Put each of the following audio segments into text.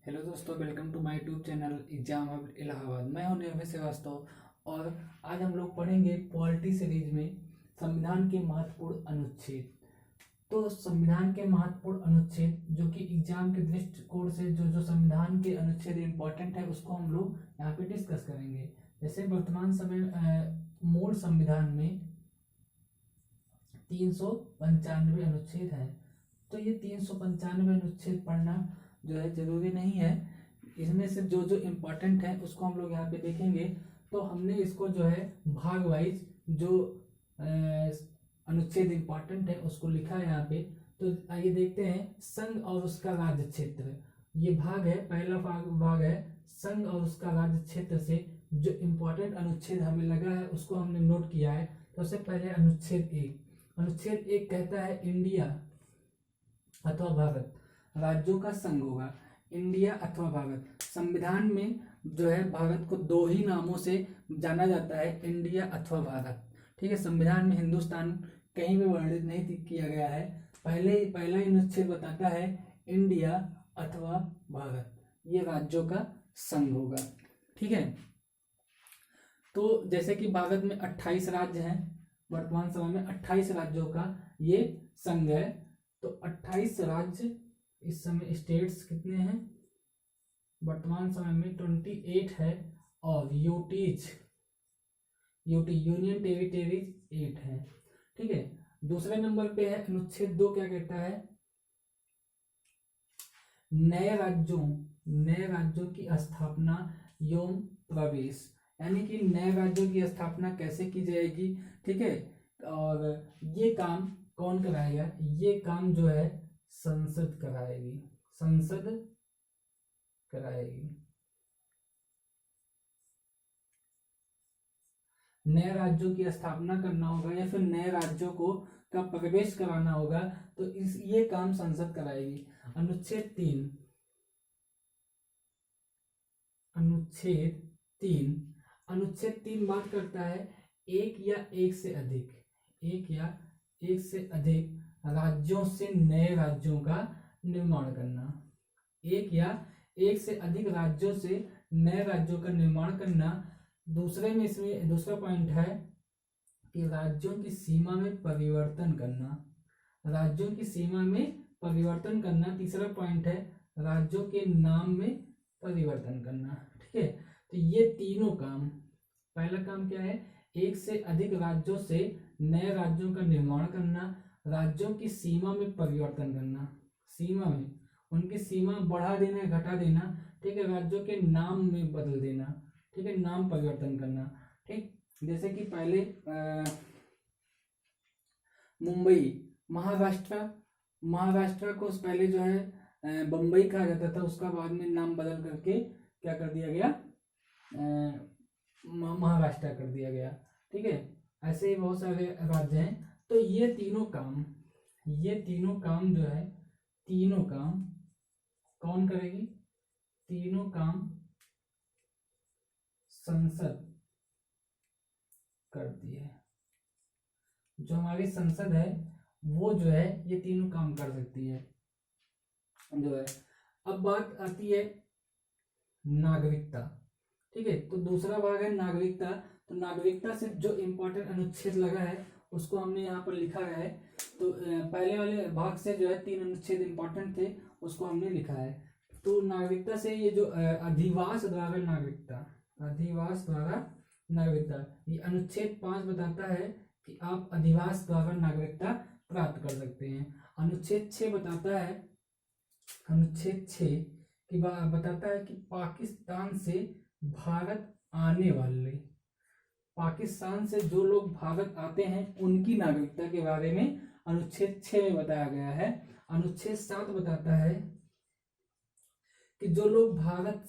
Hello दोस्तों, welcome to my YouTube channel exam hub Allahabad. मैं हूं निर्भय श्रीवास्तव और आज हम लोग पढ़ेंगे पॉलिटी सीरीज में संविधान के महत्वपूर्ण अनुच्छेद। तो संविधान के महत्वपूर्ण अनुच्छेद जो कि एग्जाम के दृष्टिकोण से जो संविधान के अनुच्छेद इंपॉर्टेंट है उसको हम लोग यहाँ पे डिस्कस करेंगे। जैसे वर्तमान समय मूल संविधान में 395 अनुच्छेद हैं, तो ये 395 अनुच्छेद पढ़ना जो है जरूरी नहीं है। इसमें से जो जो इम्पोर्टेंट है उसको हम लोग यहाँ पे देखेंगे। तो हमने इसको जो है भाग वाइज जो अनुच्छेद इम्पोर्टेंट है उसको लिखा है यहाँ पे। तो आइए देखते हैं संघ और उसका राज्य क्षेत्र। ये भाग है, पहला भाग है संघ और उसका राज्य क्षेत्र से जो इम्पोर्टेंट अनुच्छेद हमें लगा है उसको हमने नोट किया है। तो सबसे पहले अनुच्छेद 1 कहता है इंडिया अथवा भारत राज्यों का संघ होगा। इंडिया अथवा भारत, संविधान में जो है भारत को दो ही नामों से जाना जाता है, इंडिया अथवा भारत। ठीक है, संविधान में हिंदुस्तान कहीं भी वर्णित नहीं किया गया है। पहला अनुच्छेद बताता है इंडिया अथवा भारत, ये राज्यों का संघ होगा। ठीक है, तो जैसे कि भारत में 28 राज्य हैं, वर्तमान समय में 28 राज्यों का ये संघ है। तो 28 राज्य, इस समय स्टेट्स कितने हैं वर्तमान समय में 28 है, और यूटी यूनियन टेरिटरीज 8 है। ठीक है, दूसरे नंबर पे है अनुच्छेद 2, क्या कहता है नए राज्यों की स्थापना एवं प्रवेश, यानी कि नए राज्यों की स्थापना कैसे की जाएगी। ठीक है, और ये काम कौन कराएगा, ये काम जो है संसद कराएगी। नए राज्यों की स्थापना करना होगा या फिर नए राज्यों को का प्रवेश कराना होगा, तो ये काम संसद कराएगी। अनुच्छेद 3 बात करता है एक या एक से अधिक राज्यों से नए राज्यों का निर्माण करना। एक या एक से अधिक राज्यों से नए राज्यों का निर्माण करना। दूसरे में इसमें दूसरा पॉइंट है कि राज्यों की सीमा में परिवर्तन करना। तीसरा पॉइंट है राज्यों के नाम में परिवर्तन करना। ठीक है, तो ये तीनों काम, पहला काम क्या है, एक से अधिक राज्यों से नए राज्यों का निर्माण करना, राज्यों की सीमा में परिवर्तन करना, उनकी सीमा बढ़ा देना घटा देना। ठीक है, राज्यों के नाम में बदल देना। ठीक है, नाम परिवर्तन करना। ठीक, जैसे कि पहले मुंबई महाराष्ट्र को पहले जो है बम्बई कहा जाता था, उसका बाद में नाम बदल करके क्या कर दिया गया, महाराष्ट्र कर दिया गया। ठीक है, ऐसे ही बहुत सारे राज्य हैं। तो ये तीनों काम जो है, तीनों काम कौन करेगी, तीनों काम संसद करती है। जो हमारी संसद है वो जो है ये तीनों काम कर सकती है जो है। अब बात आती है नागरिकता। ठीक है, तो दूसरा भाग है नागरिकता। तो नागरिकता से जो इम्पोर्टेंट अनुच्छेद लगा है उसको हमने यहाँ पर लिखा है। तो पहले वाले भाग से जो है 3 अनुच्छेद इम्पोर्टेंट थे, उसको हमने लिखा है। तो नागरिकता से ये जो अधिवास द्वारा नागरिकता, ये अनुच्छेद 5 बताता है कि आप अधिवास द्वारा नागरिकता प्राप्त कर सकते हैं। अनुच्छेद 6 बताता है कि पाकिस्तान से भारत आने वाले, पाकिस्तान से जो लोग भारत आते हैं उनकी नागरिकता के बारे में अनुच्छेद 6 में बताया गया है। अनुच्छेद 7 बताता है कि जो लोग भारत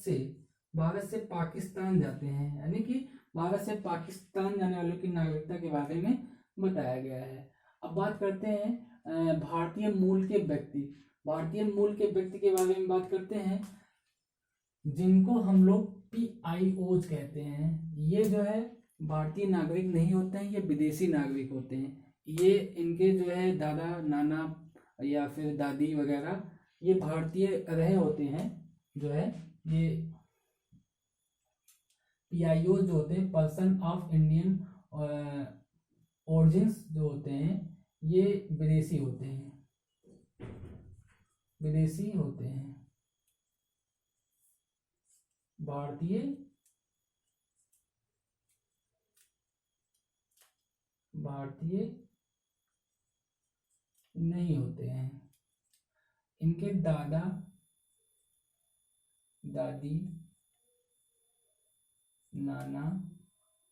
से पाकिस्तान जाते हैं, यानी कि भारत से पाकिस्तान जाने वालों की नागरिकता के बारे में बताया गया है। अब बात करते हैं भारतीय मूल के व्यक्ति के बारे में बात करते हैं, जिनको हम लोग PIOs कहते हैं। ये जो है भारतीय नागरिक नहीं होते हैं, ये विदेशी नागरिक होते हैं। ये इनके जो है दादा नाना या फिर दादी वगैरह ये भारतीय रहे होते हैं, जो है ये PIO जो होते हैं, पर्सन ऑफ इंडियन ओरिजिन्स जो होते हैं, ये विदेशी होते हैं, विदेशी होते हैं, भारतीय नहीं होते हैं। इनके दादा दादी नाना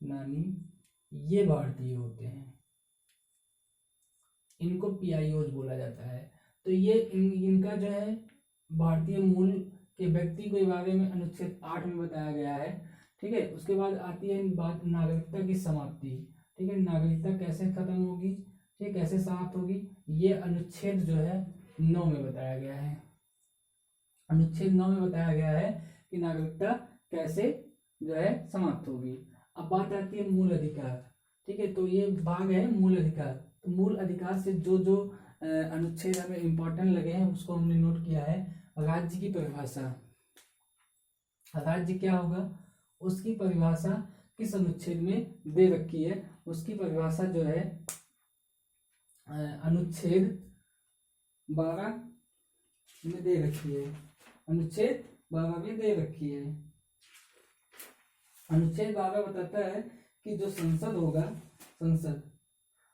नानी ये भारतीय होते हैं, इनको PIOs बोला जाता है। तो ये इनका जो है भारतीय मूल के व्यक्ति के बारे में अनुच्छेद 8 में बताया गया है। ठीक है, उसके बाद आती है बात नागरिकता की समाप्ति। ठीक है, नागरिकता कैसे खत्म होगी, ठीक, कैसे समाप्त होगी, ये अनुच्छेद जो है 9 में बताया गया है। अनुच्छेद 9 में बताया गया है कि नागरिकता कैसे जो है समाप्त होगी। अब बात आती है मूल अधिकार। ठीक है, तो ये भाग है मूल अधिकार। तो मूल अधिकार से जो जो अनुच्छेद हमें इम्पोर्टेंट लगे हैं उसको हमने नोट किया है। राज्य की परिभाषा, राज्य क्या होगा, उसकी परिभाषा किस अनुच्छेद में दे रखी है, उसकी परिभाषा जो है अनुच्छेद 12 में दे रखी है, अनुच्छेद 12 में दे रखी है। अनुच्छेद 12 बताता है कि जो संसद होगा, संसद,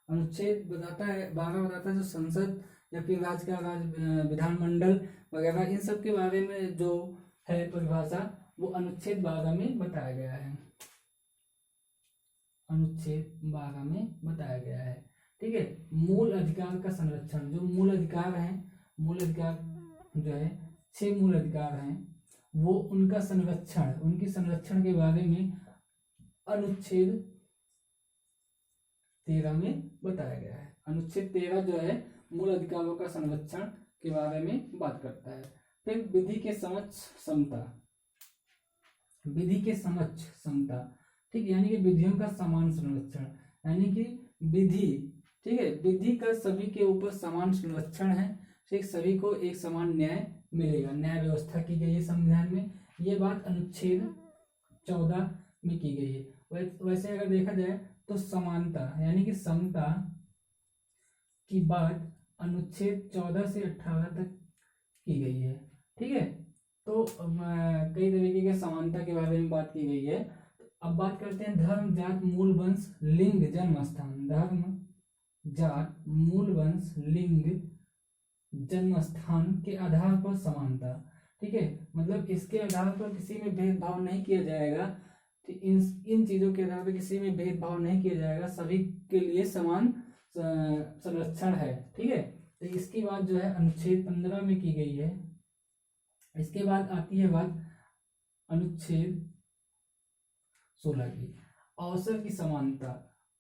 अनुच्छेद बताता है 12 बताता है जो संसद या फिर राज्य का विधानमंडल वगैरह इन सब के बारे में जो है परिभाषा वो अनुच्छेद 12 में बताया गया है, अनुच्छेद 12 में बताया गया है। ठीक है, मूल अधिकार का संरक्षण, जो मूल अधिकार हैं, मूल अधिकार जो है 6 मूल अधिकार हैं, वो उनका संरक्षण, उनकी संरक्षण के बारे में अनुच्छेद 13 में बताया गया है। अनुच्छेद 13 जो है मूल अधिकारों का संरक्षण के बारे में बात करता है। फिर विधि के समक्ष समता, विधि के समक्ष समता, ठीक, यानी कि विधियों का समान संरक्षण, यानी कि विधि, ठीक है, विधि का सभी के ऊपर समान संरक्षण है। ठीक, सभी को एक समान न्याय मिलेगा, न्याय व्यवस्था की गई है संविधान में। ये बात अनुच्छेद 14 में की गई है। वैसे अगर देखा जाए तो समानता यानी कि समता की बात अनुच्छेद 14 से 18 तक की गई है। ठीक है, तो कई तरीके के समानता के बारे में बात की गई है। अब बात करते हैं धर्म, जात, मूल वंश, लिंग, जन्म स्थान। धर्म, जात, मूल वंश, लिंग, जन्म स्थान के आधार पर समानता। ठीक है, मतलब इसके आधार पर किसी में भेदभाव नहीं किया जाएगा। इन चीजों के आधार पर किसी में भेदभाव नहीं किया जाएगा, सभी के लिए समान संरक्षण है। ठीक है, तो इसकी बात जो है अनुच्छेद 15 में की गई है। इसके बाद आती है बात अनुच्छेद 16 की, अवसर की समानता।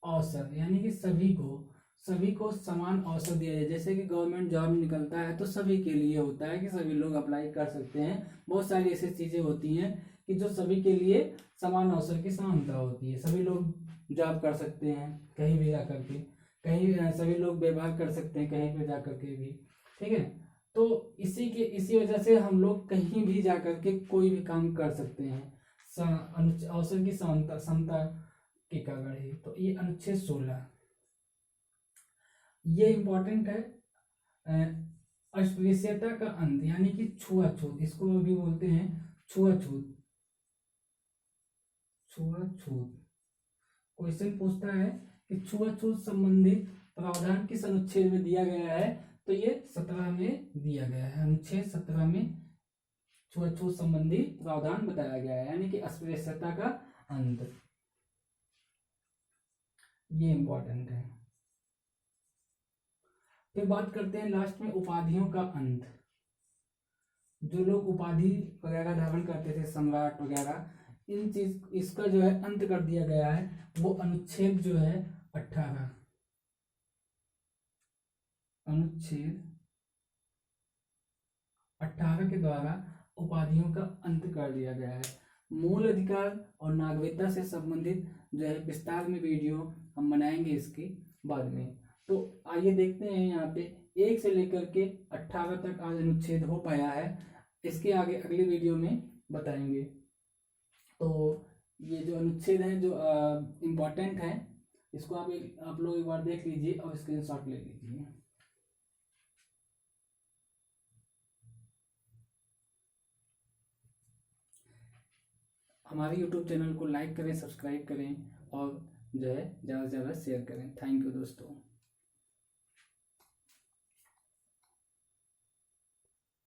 अवसर यानी कि सभी को समान अवसर दिया जाए। जैसे कि गवर्नमेंट जॉब निकलता है तो सभी के लिए होता है कि सभी लोग अप्लाई कर सकते हैं। बहुत सारी ऐसी चीजें होती हैं कि जो सभी के लिए समान अवसर की समानता होती है। सभी लोग जॉब कर सकते हैं कहीं भी जा करके, कहीं सभी लोग व्यवहार कर सकते हैं कहीं पे जा करके भी। ठीक है, तो इसी वजह से हम लोग कहीं भी जा करके कोई भी काम कर सकते हैं अवसर की समता के कारण ही। तो ये अनुच्छेद 16 ये इंपॉर्टेंट है। अस्पृश्यता का अंत यानी कि छुआछूत, इसको भी बोलते हैं छुआछूत। छुआछूत क्वेश्चन पूछता है कि छुआछूत संबंधित प्रावधान किस अनुच्छेद में दिया गया है, तो ये 17 में दिया गया है। अनुच्छेद 17 में छुआछूत संबंधी प्रावधान बताया गया है, यानी कि अस्पृश्यता का अंत। ये इंपॉर्टेंट है। फिर बात करते हैं लास्ट में उपाधियों का अंत। जो लोग उपाधि वगैरह धारण करते थे, सम्राट वगैरह, इसका जो है अंत कर दिया गया है। वो अनुच्छेद जो है 18, अनुच्छेद 18 के द्वारा उपाधियों का अंत कर दिया गया है। मूल अधिकार और नागरिकता से संबंधित जो है विस्तार में वीडियो हम बनाएंगे इसके बाद में। तो आइए देखते हैं यहाँ पे 1 से लेकर के 18 तक आज अनुच्छेद हो पाया है। इसके आगे अगली वीडियो में बताएंगे। तो ये जो अनुच्छेद हैं जो इम्पोर्टेंट हैं, इसको आप लोग एक बार देख लीजिए और स्क्रीनशॉट ले लीजिए। हमारे YouTube चैनल को लाइक करें, सब्सक्राइब करें और जो है ज़्यादा से ज़्यादा शेयर करें। थैंक यू दोस्तों।